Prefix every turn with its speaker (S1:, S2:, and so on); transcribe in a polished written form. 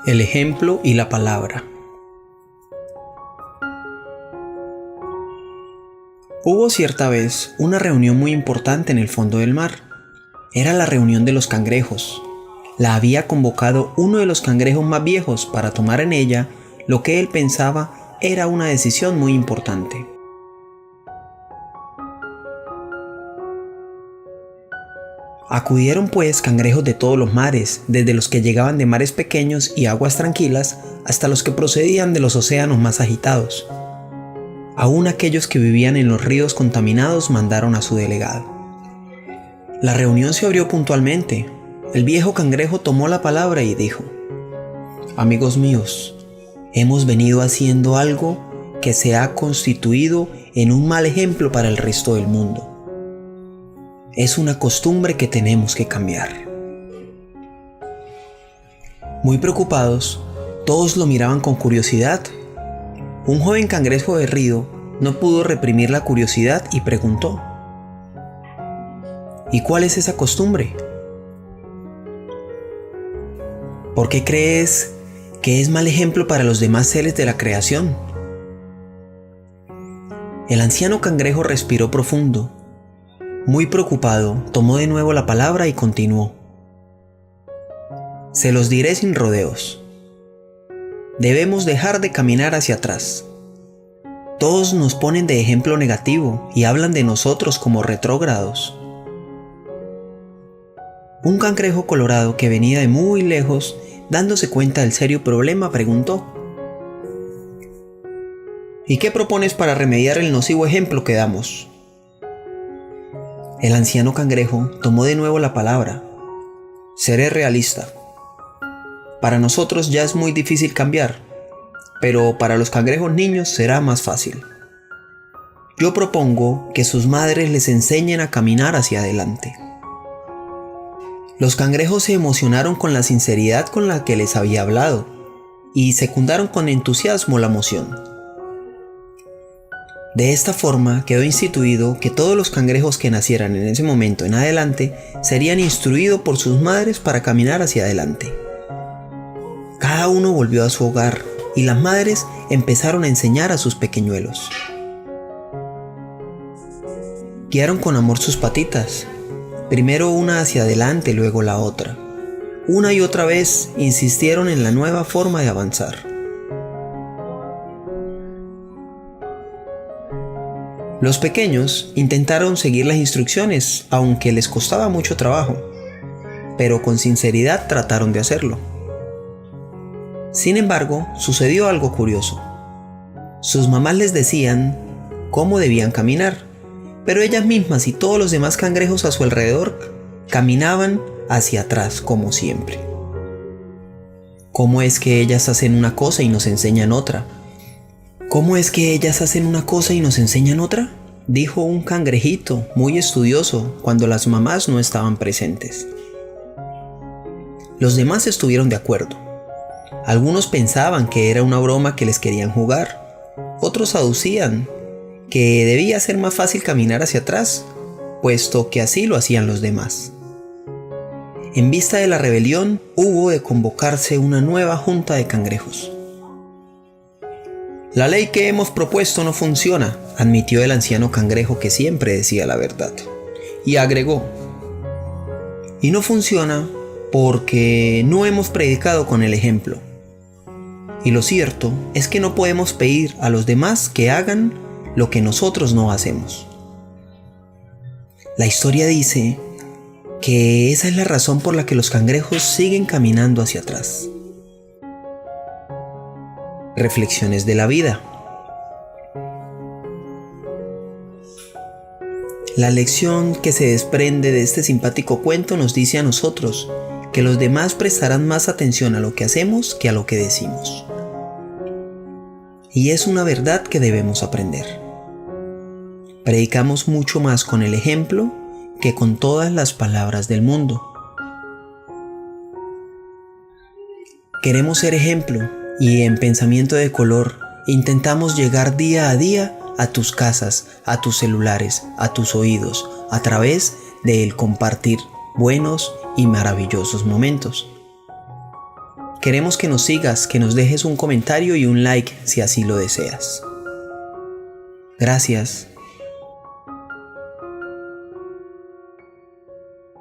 S1: El ejemplo y la palabra. Hubo cierta vez una reunión muy importante en el fondo del mar. Era la reunión de los cangrejos. La había convocado uno de los cangrejos más viejos para tomar en ella lo que él pensaba era una decisión muy importante. Acudieron pues cangrejos de todos los mares, desde los que llegaban de mares pequeños y aguas tranquilas hasta los que procedían de los océanos más agitados. Aún aquellos que vivían en los ríos contaminados mandaron a su delegado. La reunión se abrió puntualmente. El viejo cangrejo tomó la palabra y dijo: «Amigos míos, hemos venido haciendo algo que se ha constituido en un mal ejemplo para el resto del mundo. Es una costumbre que tenemos que cambiar». Muy preocupados, todos lo miraban con curiosidad. Un joven cangrejo de río no pudo reprimir la curiosidad y preguntó: «¿Y cuál es esa costumbre? ¿Por qué crees que es mal ejemplo para los demás seres de la creación?». El anciano cangrejo respiró profundo. Muy preocupado, tomó de nuevo la palabra y continuó: «Se los diré sin rodeos. Debemos dejar de caminar hacia atrás. Todos nos ponen de ejemplo negativo y hablan de nosotros como retrógrados». Un cangrejo colorado que venía de muy lejos, dándose cuenta del serio problema, preguntó: «¿Y qué propones para remediar el nocivo ejemplo que damos?». El anciano cangrejo tomó de nuevo la palabra: «Seré realista. Para nosotros ya es muy difícil cambiar, pero para los cangrejos niños será más fácil. Yo propongo que sus madres les enseñen a caminar hacia adelante». Los cangrejos se emocionaron con la sinceridad con la que les había hablado y secundaron con entusiasmo la moción. De esta forma quedó instituido que todos los cangrejos que nacieran en ese momento en adelante serían instruidos por sus madres para caminar hacia adelante. Cada uno volvió a su hogar y las madres empezaron a enseñar a sus pequeñuelos. Guiaron con amor sus patitas, primero una hacia adelante, luego la otra. Una y otra vez insistieron en la nueva forma de avanzar. Los pequeños intentaron seguir las instrucciones, aunque les costaba mucho trabajo, pero con sinceridad trataron de hacerlo. Sin embargo, sucedió algo curioso. Sus mamás les decían cómo debían caminar, pero ellas mismas y todos los demás cangrejos a su alrededor caminaban hacia atrás como siempre. ¿Cómo es que ellas hacen una cosa y nos enseñan otra? ¿Cómo es que ellas hacen una cosa y nos enseñan otra?, dijo un cangrejito muy estudioso cuando las mamás no estaban presentes. Los demás estuvieron de acuerdo. Algunos pensaban que era una broma que les querían jugar. Otros aducían que debía ser más fácil caminar hacia atrás, puesto que así lo hacían los demás. En vista de la rebelión, hubo de convocarse una nueva junta de cangrejos. «La ley que hemos propuesto no funciona», admitió el anciano cangrejo que siempre decía la verdad, y agregó: «Y no funciona porque no hemos predicado con el ejemplo. Y lo cierto es que no podemos pedir a los demás que hagan lo que nosotros no hacemos». La historia dice que esa es la razón por la que los cangrejos siguen caminando hacia atrás. Reflexiones de la vida. La lección que se desprende de este simpático cuento nos dice a nosotros que los demás prestarán más atención a lo que hacemos que a lo que decimos. Y es una verdad que debemos aprender. Predicamos mucho más con el ejemplo que con todas las palabras del mundo. Queremos ser ejemplo y en Pensamiento de Color intentamos llegar día a día a tus casas, a tus celulares, a tus oídos, a través de el compartir buenos y maravillosos momentos. Queremos que nos sigas, que nos dejes un comentario y un like si así lo deseas. Gracias.